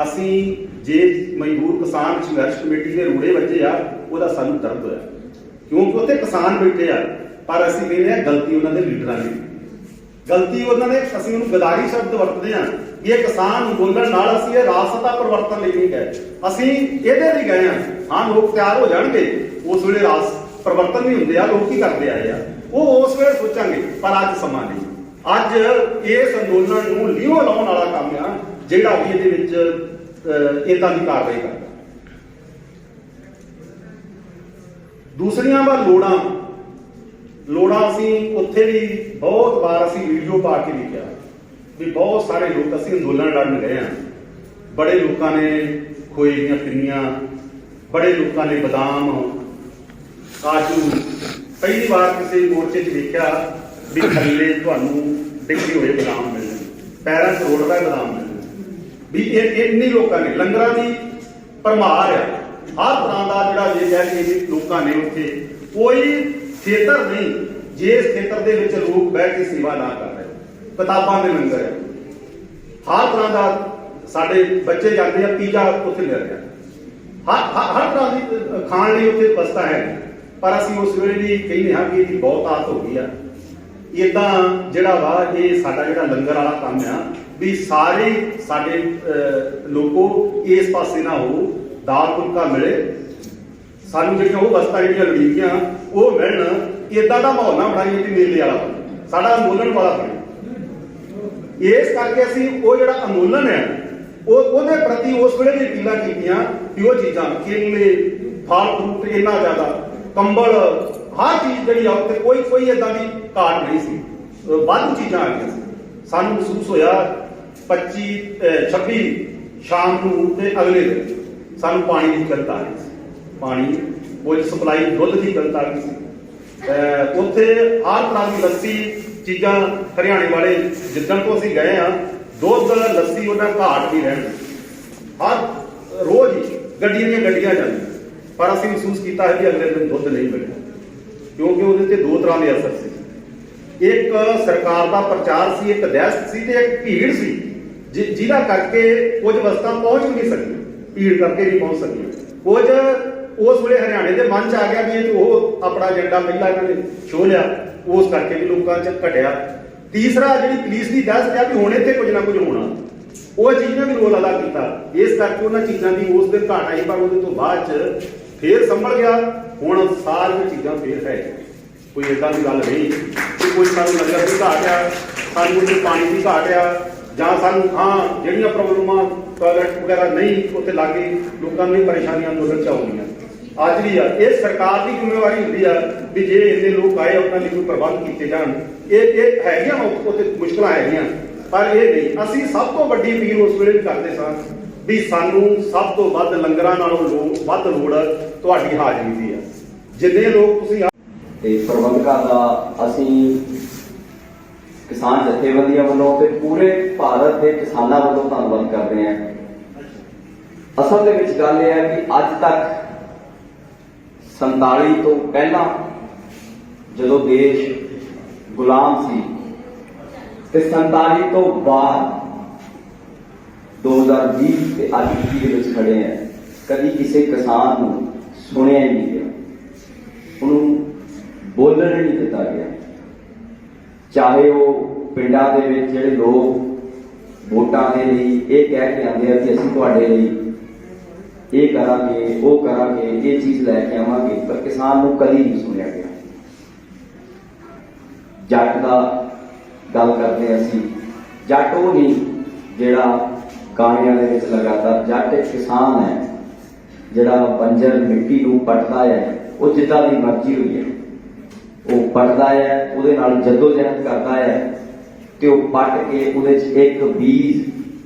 ਅਸੀਂ ਜੇ ਮਜ਼ਦੂਰ ਕਿਸਾਨ ਸੰਘਰਸ਼ ਕਮੇਟੀ ਦੇ ਰੂੜੇ ਵੱਜੇ ਆ, ਉਹਦਾ ਸਾਨੂੰ ਦਰਦ ਹੋਇਆ, ਕਿਉਂਕਿ ਉੱਥੇ ਕਿਸਾਨ ਬੈਠੇ ਆ, ਪਰ ਅਸੀਂ ਕਹਿੰਦੇ ਆ ਗਲਤੀ ਉਹਨਾਂ ਦੇ ਲੀਡਰਾਂ ਦੀ, ਗਲਤੀ ਉਹਨਾਂ ਨੇ। ਅਸੀਂ ਉਹਨੂੰ ਗਦਾਰੀ ਸ਼ਬਦ ਵਰਤਦੇ ਆ ਵੀ ਇਹ ਕਿਸਾਨ ਅੰਦੋਲਨ ਨਾਲ ਅਸੀਂ ਇਹ ਰਾਜਸਤਾ ਪਰਿਵਰਤਨ ਲਈ ਨਹੀਂ ਗਏ, ਅਸੀਂ ਇਹਦੇ ਲਈ ਗਏ ਆ। ਹਾਂ, ਲੋਕ ਤਿਆਰ ਹੋ ਜਾਣਗੇ, ਉਸ ਵੇਲੇ ਰਾਜ ਪਰਿਵਰਤਨ ਨਹੀਂ ਹੁੰਦੇ ਆ, ਲੋਕ ਕੀ ਕਰਦੇ ਆਏ ਆ, ਉਹ ਉਸ ਵੇਲੇ ਸੋਚਾਂਗੇ, ਪਰ ਅੱਜ ਸਮਾਂ ਨਹੀਂ। ਅੱਜ ਇਸ ਅੰਦੋਲਨ ਨੂੰ ਲੀਹੋਂ ਲਾਉਣ ਵਾਲਾ ਕੰਮ ਆ ਜਿਹੜਾ ਵੀ ਇਹਦੇ ਵਿੱਚ ਇਦਾਂ ਦੀ ਕਾਰਵਾਈ ਕਰਦਾ। ਦੂਸਰੀਆਂ ਵਾ ਲੋੜਾਂ ਅਸੀਂ ਉੱਥੇ ਵੀ ਬਹੁਤ ਵਾਰ ਅਸੀਂ ਵੀਡੀਓ ਪਾ ਕੇ ਲਿਖਿਆ ਵੀ ਬਹੁਤ ਸਾਰੇ ਲੋਕ ਅਸੀਂ ਅੰਦੋਲਨ ਲੜਨ ਗਏ ਆ, ਬੜੇ ਲੋਕਾਂ ਨੇ ਖੋਏ ਦੀਆਂ ਪਿੰਨੀਆਂ, ਬੜੇ ਲੋਕਾਂ ਨੇ ਬਦਾਮ, ਕਾਜੂ। ਪਹਿਲੀ ਵਾਰ ਕਿਸੇ ਮੋਰਚੇ 'ਚ ਦੇਖਿਆ ਵੀ ਥੱਲੇ ਤੁਹਾਨੂੰ ਡਿੱਗੇ ਹੋਏ ਬਦਾਮ ਮਿਲਣੇ, ਪੈਰਾਂ 'ਚ ਰੋੜਦਾ ਬਦਾਮ ਮਿਲਣੇ, ਵੀ ਇਹ ਇੰਨੇ ਲੋਕਾਂ ਨੇ ਲੰਗਰਾਂ ਦੀ ਭਰਮਾਰ ਆ। ਹਰ ਤਰ੍ਹਾਂ ਦਾ ਜਿਹੜਾ ਜੇ ਕਹਿ ਕੇ ਲੋਕਾਂ ਨੇ ਉੱਥੇ ਕੋਈ ਖੇਤਰ ਨਹੀਂ ਜਿਸ ਖੇਤਰ ਦੇ ਵਿੱਚ ਲੋਕ ਬਹਿ ਕੇ ਸੇਵਾ ਨਾ ਕਰ ਰਹੇ। ਕਿਤਾਬਾਂ ਦੇ ਲੰਗਰ ਹੈ, ਹਰ ਤਰ੍ਹਾਂ ਦਾ ਸਾਡੇ ਬੱਚੇ ਜਾਂਦੇ ਆ, ਪੀਜ਼ਾ ਉੱਥੇ ਮਿਲ ਰਿਹਾ, ਹਰ ਤਰ੍ਹਾਂ ਦੀ ਖਾਣ ਲਈ ਉੱਥੇ ਵਸਤਾਂ ਹੈ। ਪਰ ਅਸੀਂ ਉਸ ਵੇਲੇ ਵੀ ਕਹਿੰਦੇ ਹਾਂ ਕਿ ਇਹਦੀ ਬਹੁਤ ਆਦਤ ਹੋ ਗਈ ਆ। ਇਦਾਂ ਜਿਹੜਾ ਵਾ ਇਹ ਸਾਡਾ ਜਿਹੜਾ ਲੰਗਰ ਵਾਲਾ ਕੰਮ ਆ ਵੀ ਸਾਰੇ ਸਾਡੇ ਲੋਕੋ ਇਸ ਪਾਸੇ ਨਾ ਹੋ, ਦਾਲ ਫੁਲਕਾ ਮਿਲੇ, ਸਾਨੂੰ ਜਿਹੜੀਆਂ ਉਹ ਵਸਤਾਂ ਜਿਹੜੀਆਂ ਲੋੜੀਂਦੀਆਂ ਉਹ ਮਿਲਣ। ਇਦਾਂ ਦਾ ਮਾਹੌਲ ਨਾ ਬਣਾਈਏ ਕਿ ਮੇਲੇ ਵਾਲਾ ਸਾਡਾ ਅੰਦੋਲਨ ਵਾਲਾ ਬਣੇ। ਇਸ ਕਰਕੇ ਅਸੀਂ ਉਹ ਜਿਹੜਾ ਅੰਦੋਲਨ ਹੈ ਉਹਦੇ ਪ੍ਰਤੀ ਉਸ ਵੇਲੇ ਵੀ ਅਪੀਲਾਂ ਕੀਤੀਆਂ ਕਿ ਉਹ ਚੀਜ਼ਾਂ, ਕੇਲੇ, ਫਲ ਫਰੂਟ, ਇੰਨਾ ਜ਼ਿਆਦਾ ਕੰਬਲ, ਹਰ ਚੀਜ਼ ਜਿਹੜੀ ਆ ਉੱਥੇ ਕੋਈ ਏਦਾਂ ਦੀ ਘਾਟ ਨਹੀਂ ਸੀ, ਵੱਧ ਚੀਜ਼ਾਂ ਆ ਗਈਆਂ ਸੀ। ਸਾਨੂੰ ਮਹਿਸੂਸ ਹੋਇਆ 26 ਸ਼ਾਮ ਨੂੰ ਤੇ ਅਗਲੇ ਦਿਨ ਸਾਨੂੰ ਪਾਣੀ ਦੀ ਕਿੱਲਤ ਆ ਗਈ ਸੀ, ਪਾਣੀ ਉਹ ਸਪਲਾਈ ਦੁੱਧ ਦੀ ਕਿੱਲਤ ਆ ਗਈ ਸੀ। ਉੱਥੇ ਹਰ ਤਰ੍ਹਾਂ ਦੀ ਲੱਸੀ ਚੀਜ਼ਾਂ ਹਰਿਆਣੇ ਵਾਲੇ ਜਿੱਦਣ ਤੋਂ ਅਸੀਂ ਗਏ ਆ, ਦੁੱਧ ਲੱਸੀ ਉਹਨਾਂ ਘਾਟ ਨਹੀਂ ਰਹਿਣ, ਹਰ ਰੋਜ਼ ਹੀ ਗੱਡੀਆਂ ਜਾਂਦੀਆਂ, ਪਰ ਅਸੀਂ ਮਹਿਸੂਸ ਕੀਤਾ ਹੈ ਕਿ ਅਗਲੇ ਦਿਨ ਦੁੱਧ ਨਹੀਂ ਮਿਲਿਆ, ਕਿਉਂਕਿ ਉਹਦੇ ਤੇ 2 ਤਰ੍ਹਾਂ ਦੇ ਅਸਰ ਸੀ। ਇੱਕ ਸਰਕਾਰ ਦਾ ਪ੍ਰਚਾਰ ਸੀ, ਇੱਕ ਦਹਿਸ਼ਤ ਸੀ, ਤੇ ਇੱਕ ਭੀੜ ਸੀ ਜਿਹਦਾ ਕਰਕੇ ਕੁਝ ਵਸਤਾਂ ਪਹੁੰਚ ਨਹੀਂ ਸਕੀਆਂ, ਭੀੜ ਕਰਕੇ ਨਹੀਂ ਪਹੁੰਚ ਸਕੀਆਂ। ਕੁਝ ਉਸ ਵੇਲੇ ਹਰਿਆਣੇ ਦੇ ਮਨ 'ਚ ਆ ਗਿਆ ਵੀ ਇਹ ਉਹ ਆਪਣਾ ਏਜੰਡਾ ਪਹਿਲਾਂ ਇਹਨਾਂ ਨੇ ਛੋਹ ਲਿਆ, ਉਸ ਕਰਕੇ ਵੀ ਲੋਕਾਂ 'ਚ ਘਟਿਆ। ਤੀਸਰਾ ਜਿਹੜੀ ਪੁਲਿਸ ਦੀ ਦਹਿਸ਼ਤ ਆ ਵੀ ਹੁਣ ਇੱਥੇ ਕੁਝ ਨਾ ਕੁਝ ਹੋਣਾ, ਉਹ ਚੀਜ਼ ਨੇ ਵੀ ਰੋਲ ਅਦਾ ਕੀਤਾ। ਇਸ ਕਰਕੇ ਉਹਨਾਂ ਚੀਜ਼ਾਂ ਦੀ ਉਸ ਦਿਨ ਘਾਟ ਆਈ, ਪਰ ਉਹਦੇ ਤੋਂ ਬਾਅਦ 'ਚ ਫੇਰ ਸੰਭਲ ਗਿਆ। ਹੁਣ ਸਾਰੀਆਂ ਚੀਜ਼ਾਂ ਫੇਰ ਹੈ, ਕੋਈ ਏਦਾਂ ਦੀ ਗੱਲ ਨਹੀਂ ਕਿ ਕੋਈ ਸਾਨੂੰ ਲੰਗਰ ਦੀ ਘਾਟ ਆ, ਸਾਨੂੰ ਕੋਈ ਪਾਣੀ ਦੀ ਘਾਟ ਆ, ਜਾਂ ਸਾਨੂੰ ਹਾਂ ਜਿਹੜੀਆਂ ਪ੍ਰੋਬਲਮਾਂ ਟਾਇਲਟ ਵਗੈਰਾ ਨਹੀਂ ਉੱਥੇ ਲਾਗੇ ਲੋਕਾਂ ਨੂੰ ਪਰੇਸ਼ਾਨੀਆਂ ਅੰਦੋਲਨ 'ਚ ਆਉਂਦੀਆਂ ਅੱਜ ਵੀ ਆ। ਇਹ ਸਰਕਾਰ ਦੀ ਜ਼ਿੰਮੇਵਾਰੀ ਹੁੰਦੀ ਆ ਵੀ ਜੇ ਇੰਨੇ ਲੋਕ ਆਏ ਉਹਨਾਂ ਲਈ ਕੋਈ ਪ੍ਰਬੰਧ ਕੀਤੇ ਜਾਣ। ਇਹ ਹੈਗੀਆਂ ਉੱਥੇ ਮੁਸ਼ਕਲਾਂ ਹੈਗੀਆਂ, ਪਰ ਇਹ ਨਹੀਂ। ਅਸੀਂ ਸਭ ਤੋਂ ਵੱਡੀ ਅਪੀਲ ਉਸ ਵੇਲੇ ਵੀ ਕਰਦੇ ਸਾਂ ਵੀ ਸਾਨੂੰ ਸਭ ਤੋਂ ਵੱਧ ਲੰਗਰਾਂ ਨਾਲੋਂ ਵੱਧ ਲੋੜ ਤੁਹਾਡੀ ਹਾਜ਼ਰੀ ਦੀ ਆ। ਜਿੰਨੇ ਲੋਕ ਤੁਸੀਂ ਤੇ ਪ੍ਰਬੰਧਕਾਂ ਦਾ ਅਸੀਂ ਕਿਸਾਨ ਜਥੇਬੰਦੀਆਂ ਵੱਲੋਂ ਤੇ ਪੂਰੇ ਭਾਰਤ ਦੇ ਕਿਸਾਨਾਂ ਵੱਲੋਂ ਧੰਨਵਾਦ ਕਰਦੇ ਹਾਂ। ਅਸਲ ਦੇ ਵਿੱਚ ਗੱਲ ਇਹ ਹੈ ਕਿ ਅੱਜ ਤੱਕ 47 ਤੋਂ ਪਹਿਲਾਂ ਜਦੋਂ ਦੇਸ਼ ਗੁਲਾਮ ਸੀ ਤੇ 47 ਤੋਂ ਬਾਅਦ 2020 ਤੇ ਅੱਜ ਦੇ ਵਿੱਚ ਖੜੇ ਆ, ਕਦੀ ਕਿਸੇ ਕਿਸਾਨ ਨੂੰ ਸੁਣਿਆ ਹੀ ਨਹੀਂ ਗਿਆ, ਉਹਨੂੰ ਬੋਲਣ ਨਹੀਂ ਦਿੱਤਾ ਗਿਆ। ਚਾਹੇ ਉਹ ਪਿੰਡਾਂ ਦੇ ਵਿੱਚ ਜਿਹੜੇ ਲੋਕ ਵੋਟਾਂ ਦੇ ਲਈ ਇਹ ਕਹਿ ਕੇ ਆਉਂਦੇ ਆ ਕਿ ਅਸੀਂ ਤੁਹਾਡੇ ਲਈ ਇਹ ਕਰਾਂਗੇ ਉਹ ਕਰਾਂਗੇ ਇਹ ਚੀਜ਼ ਲੈ ਕੇ ਆਵਾਂਗੇ, ਪਰ ਕਿਸਾਨ ਨੂੰ ਕਦੀ ਨਹੀਂ ਸੁਣਿਆ ਗਿਆ। ਜੱਟ ਦਾ ਗੱਲ ਕਰਦੇ ਹਾਂ ਅਸੀਂ, ਜੱਟ ਉਹ ਨਹੀਂ ਜਿਹੜਾ ਗਾਣਿਆਂ ਦੇ ਵਿੱਚ ਲਗਾਤਾਰ, ਜੱਟ ਇੱਕ ਕਿਸਾਨ ਹੈ ਜਿਹੜਾ ਬੰਜਰ ਮਿੱਟੀ ਨੂੰ ਪੱਟਦਾ ਹੈ। ਉਹ ਜਿੱਦਾਂ ਦੀ ਮਰਜ਼ੀ ਹੋਈ ਹੈ, ਉਹ ਪੱਟਦਾ ਹੈ, ਉਹਦੇ ਨਾਲ ਜਦੋਜਹਿਦ ਕਰਦਾ ਹੈ ਤੇ ਉਹ ਪੱਟ ਕੇ ਉਹਦੇ 'ਚ ਇੱਕ ਬੀਜ,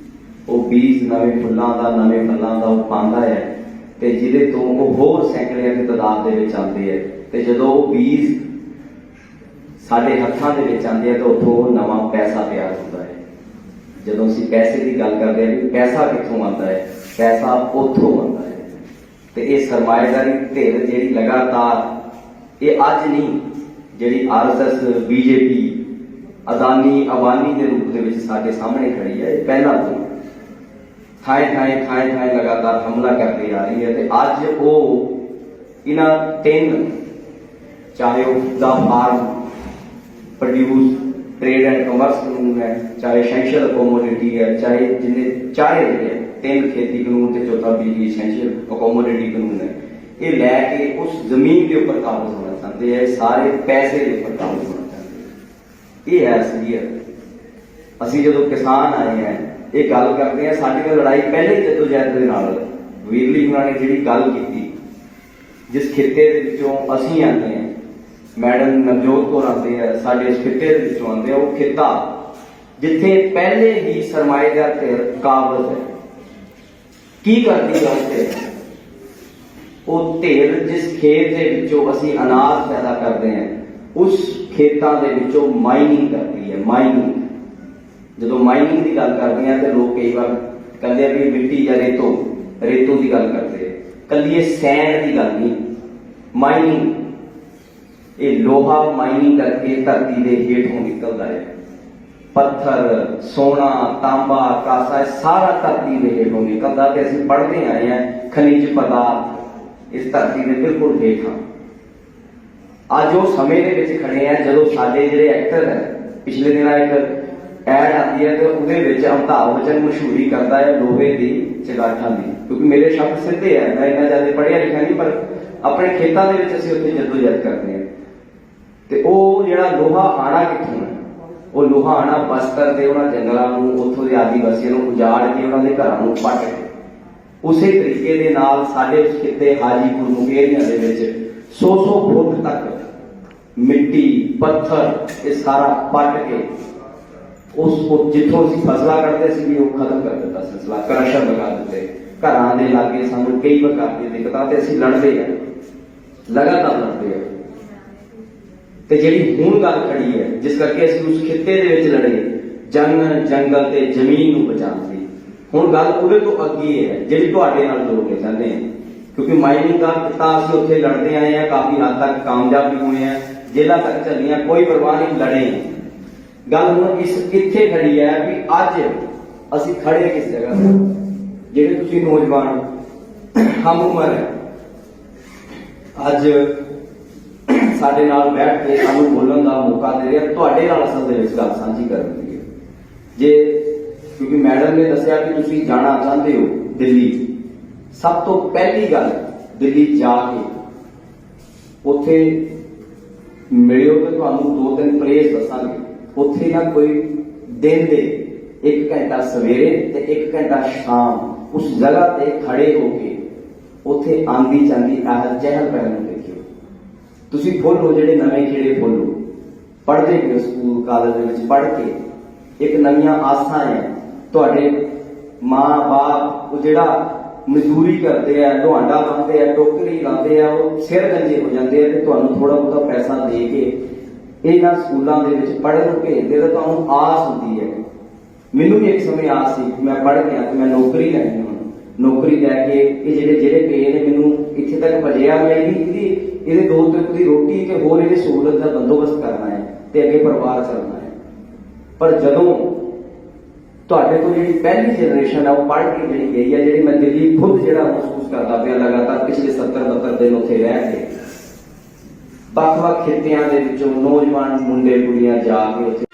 ਉਹ ਬੀਜ ਨਵੇਂ ਫੁੱਲਾਂ ਦਾ, ਨਵੇਂ ਫਲਾਂ ਦਾ ਉਹ ਪਾਉਂਦਾ ਹੈ ਤੇ ਜਿਹਦੇ ਤੋਂ ਉਹ ਹੋਰ ਸੈਂਕੜਿਆਂ ਦੀ ਤਾਦਾਦ ਦੇ ਵਿੱਚ ਆਉਂਦੇ ਹੈ। ਤੇ ਜਦੋਂ ਉਹ ਬੀਜ ਸਾਡੇ ਹੱਥਾਂ ਦੇ ਵਿੱਚ ਆਉਂਦੇ ਆ ਤਾਂ ਉੱਥੋਂ ਨਵਾਂ ਪੈਸਾ ਤਿਆਰ ਹੁੰਦਾ ਹੈ। ਜਦੋਂ ਅਸੀਂ ਪੈਸੇ ਦੀ ਗੱਲ ਕਰਦੇ ਹਾਂ ਕਿ ਪੈਸਾ ਕਿੱਥੋਂ ਆਉਂਦਾ ਹੈ, ਪੈਸਾ ਉੱਥੋਂ ਆਉਂਦਾ ਹੈ। ਤੇ ਇਹ ਸਰਮਾਏਦਾਰੀ ਧਿਰ ਜਿਹੜੀ ਲਗਾਤਾਰ, ਇਹ ਅੱਜ ਨਹੀਂ, ਜਿਹੜੀ RSS BJP ਅਦਾਨੀ ਅਬਾਨੀ ਦੇ ਰੂਪ ਦੇ ਵਿੱਚ ਸਾਡੇ ਸਾਹਮਣੇ ਖੜੀ ਹੈ, ਇਹ ਪਹਿਲਾਂ ਤੋਂ ਥਾਂ ਲਗਾਤਾਰ ਹਮਲਾ ਕਰਦੀ ਆ ਰਹੀ ਹੈ। ਤੇ ਅੱਜ ਉਹ ਇਹਨਾਂ ਤਿੰਨ, ਚਾਹੇ ਉਹ ਦਾ farm produce trade and commerce कानून है, चाहे एसेंशियल अकोमोडिटी है, चाहे जिन्हें चारे है तीन खेती कानून ते चौथा बिजली एसेंशियल अकोमोडिटी कानून है, ये लैके उस जमीन के ऊपर काबू होना चाहते हैं, सारे पैसे के ऊपर काबू होना चाहते हैं। ये है असलियत। ਅਸੀਂ ਜਦੋਂ ਕਿਸਾਨ ਆਏ हैं ये गल करते हैं, साडी तो लड़ाई पहले ही जदोजहद दे नाल वीरली हुणां ने जिहड़ी गल कीती, जिस खिते दे विचों ਅਸੀਂ आते हैं, मैडम नवजोत कौर आते हैं, साढ़े इस खिते आते हैं, वो खिता जिथे पहले ही सरमाएदार धिर काबज है, की करती है उत्थे वो धिर जिस खेत के विचों असीं अनाज पैदा करते हैं, उस खेतों के विचों माइनिंग करती है। माइनिंग जो माइनिंग की गल करते हैं तो लोग कई बार कहते हैं भी मिट्टी या रेतों की गल करते हैं, कली सैंड की गल नहीं। माइनिंग ये लोहा माइनिंग करके धरती के हेठों निकलता है, पत्थर सोना तांबा कासा सारा धरती के हेठों निकलता। तो असं पढ़ते आए हैं खनिज पदार्थ इस धरती के बिल्कुल हेठ हाँ। अज वो समय के खड़े हैं जो साडे जिहड़े एक्टर है, पिछले दिन एक ऐड आती है तो उहदे अमिताभ बच्चन मशहूरी करता है लोहे की चगाठा की, क्योंकि मेरे शब्द सीधे है, मैं इन्ना ज़्यादा पढ़िया लिखा नहीं, पर अपने खेतों के असीं उत्थे जदोजहद करते हैं। ਤੇ ਉਹ ਜਿਹੜਾ ਲੋਹਾ ਆਣਾ ਕਿੱਥੋਂ ਹੈ, ਉਹ ਲੋਹਾ ਆਣਾ ਬਸਤਰ ਦੇ ਉਹਨਾਂ ਜੰਗਲਾਂ ਨੂੰ, ਉੱਥੋਂ ਦੇ ਆਦੀਵਾਸੀਆਂ ਨੂੰ ਉਜਾੜ ਕੇ ਉਹਨਾਂ ਦੇ ਘਰਾਂ ਨੂੰ ਪੱਟ ਕੇ, ਉਸੇ ਤਰੀਕੇ ਦੇ ਨਾਲ ਸਾਡੇ ਖਿੱਤੇ ਹਾਜੀਪੁਰ ਮੁਕੇਰੀਆਂ ਦੇ ਵਿੱਚ 100 ਫੁੱਟ ਤੱਕ ਮਿੱਟੀ ਪੱਥਰ ਇਹ ਸਾਰਾ ਪੱਟ ਕੇ ਉਸ ਜਿੱਥੋਂ ਅਸੀਂ ਫਸਲਾਂ ਕੱਢਦੇ ਸੀ ਵੀ ਉਹ ਖਤਮ ਕਰ ਦਿੱਤਾ ਸਿਲਸਿਲਾ, ਕਰਸ਼ਰ ਲਗਾ ਦਿੱਤੇ। ਘਰਾਂ ਦੇ ਲਾਗੇ ਸਾਨੂੰ ਕਈ ਪ੍ਰਕਾਰ ਦੀਆਂ ਦਿੱਕਤਾਂ ਤੇ ਅਸੀਂ ਲੜਦੇ ਆ, ਲਗਾਤਾਰ ਲੜਦੇ ਆ। ਤੇ ਜਿਹੜੀ ਹੁਣ ਗੱਲ ਖੜੀ ਹੈ ਜਿਸ ਕਰਕੇ ਅਸੀਂ ਉਸ ਖਿੱਤੇ ਦੇ ਵਿੱਚ ਲੜੇ, ਜੰਗਲ ਤੇ ਜ਼ਮੀਨ ਨੂੰ ਬਚਾਉਣ ਦੀ, ਹੁਣ ਗੱਲ ਉਹਦੇ ਤੋਂ ਅੱਗੇ ਹੈ ਜਿਹੜੀ ਤੁਹਾਡੇ ਨਾਲ ਜੋੜਨੇ ਚਾਹੁੰਦੇ ਹਾਂ। ਕਿਉਂਕਿ ਮਾਈਨਿੰਗ ਦਾ ਕਿੱਤਾ ਅਸੀਂ ਉੱਥੇ ਲੜਦੇ ਆਏ ਹਾਂ, ਕਾਫੀ ਹੱਦ ਤੱਕ ਕਾਮਯਾਬ ਵੀ ਹੋਏ ਹਾਂ, ਜੇਲਾਂ ਤੱਕ ਚੱਲੀਆਂ, ਕੋਈ ਪਰਵਾਹ ਨਹੀਂ, ਲੜੇ। ਗੱਲ ਹੁਣ ਇੱਥੇ ਖੜੀ ਹੈ ਵੀ ਅੱਜ ਅਸੀਂ ਖੜੇ ਕਿਸ ਜਗ੍ਹਾ ਤੇ, ਜਿਹੜੇ ਤੁਸੀਂ ਨੌਜਵਾਨ ਹਮ ਉਮਰ ਹੈ, ਅੱਜ ਸਾਡੇ ਨਾਲ ਬੈਠ ਕੇ ਸਾਨੂੰ ਬੋਲਣ ਦਾ ਮੌਕਾ ਦੇ ਰਿਹਾ, ਤੁਹਾਡੇ ਨਾਲ ਅਸਲ ਦੇ ਵਿੱਚ ਗੱਲ ਸਾਂਝੀ ਕਰਨ ਦੀ ਹੈ। ਜੇ ਕਿਉਂਕਿ ਮੈਡਮ ਨੇ ਦੱਸਿਆ ਕਿ ਤੁਸੀਂ ਜਾਣਾ ਚਾਹੁੰਦੇ ਹੋ ਦਿੱਲੀ, ਸਭ ਤੋਂ ਪਹਿਲੀ ਗੱਲ ਦਿੱਲੀ ਜਾ ਕੇ ਉੱਥੇ ਮਿਲਿਓ ਤੇ ਤੁਹਾਨੂੰ 2-3 ਪਲੇਸ ਦੱਸਾਂਗੇ। ਉੱਥੇ ਨਾ ਕੋਈ ਦਿਨ ਦੇ 1 ਘੰਟਾ ਸਵੇਰੇ ਤੇ 1 ਘੰਟਾ ਸ਼ਾਮ ਉਸ ਜਗ੍ਹਾ ਤੇ ਖੜੇ ਹੋ ਕੇ ਉੱਥੇ ਆਂਦੀ ਜਾਂਦੀ ਚਹਿਲ ਪਹਿਲ ਨੂੰ ਦੇਖਿਓ। ਤੁਸੀਂ ਫੁੱਲ ਹੋ ਜਿਹੜੇ ਨਵੇਂ ਖਿੜੇ ਫੁੱਲ ਹੋ, ਪੜ੍ਹਦੇ ਹੋ ਸਕੂਲ ਕਾਲਜ ਦੇ ਵਿੱਚ ਪੜ੍ਹ ਕੇ ਇੱਕ ਨਵੀਆਂ ਆਸਾਂ ਹੈ, ਤੁਹਾਡੇ ਮਾਂ ਬਾਪ ਉਹ ਜਿਹੜਾ ਮਜ਼ਦੂਰੀ ਕਰਦੇ ਆ, ਢੁਆਂਡਾ ਲਾਉਂਦੇ ਆ, ਟੋਕਰੀ ਲਾਉਂਦੇ ਆ, ਉਹ ਸਿਰ ਗੰਜੇ ਹੋ ਜਾਂਦੇ ਆ ਤੇ ਤੁਹਾਨੂੰ ਥੋੜਾ ਬਹੁਤਾ ਪੈਸਾ ਦੇ ਕੇ ਇਹਨਾਂ ਸਕੂਲਾਂ ਦੇ ਵਿੱਚ ਪੜ੍ਹਨ ਨੂੰ ਭੇਜਦੇ ਤਾਂ ਤੁਹਾਨੂੰ ਆਸ ਹੁੰਦੀ ਹੈ। ਮੈਨੂੰ ਵੀ ਇੱਕ ਸਮੇਂ ਆਸ ਸੀ ਕਿ ਮੈਂ ਪੜ੍ਹ ਗਿਆ ਤੇ ਮੈਂ ਨੌਕਰੀ ਲੈਣੀ ਹੁਣ, ਨੌਕਰੀ ਲੈ ਕੇ ਇਹ ਜਿਹੜੇ ਪਏ ਨੇ ਮੈਨੂੰ ਇੱਥੇ ਤੱਕ ਭਜਿਆ, ਮੈਂ ਇਹਦੇ ਦੋ ਟੁਕ ਦੀ ਰੋਟੀ ਤੇ ਹੋਰ ਇਹਦੇ ਸਹੂਲਤ ਦਾ ਬੰਦੋਬਸਤ ਕਰਨਾ ਹੈ ਤੇ ਅੱਗੇ ਪਰਿਵਾਰ ਚਲਾਉਣਾ ਹੈ। ਪਰ ਜਦੋਂ ਤੁਹਾਡੇ ਕੋਲ ਜਿਹੜੀ ਪਹਿਲੀ ਜਨਰੇਸ਼ਨ ਆ ਉਹ ਪੜ੍ਹ ਕੇ ਜਿਹੜੀ ਗਈ ਹੈ, ਜਿਹੜੀ ਮੈਂ ਦਿੱਲੀ ਖੁਦ ਜਿਹੜਾ ਮਹਿਸੂਸ ਕਰਦਾ ਪਿਆ ਲਗਾਤਾਰ ਪਿਛਲੇ 70-72 ਦਿਨ ਉੱਥੇ ਰਹਿ ਕੇ, ਵੱਖ-ਵੱਖ ਖਿੱਤਿਆਂ ਦੇ ਵਿੱਚੋਂ ਨੌਜਵਾਨ ਮੁੰਡੇ ਕੁੜੀਆਂ ਜਾ ਕੇ ਉੱਥੇ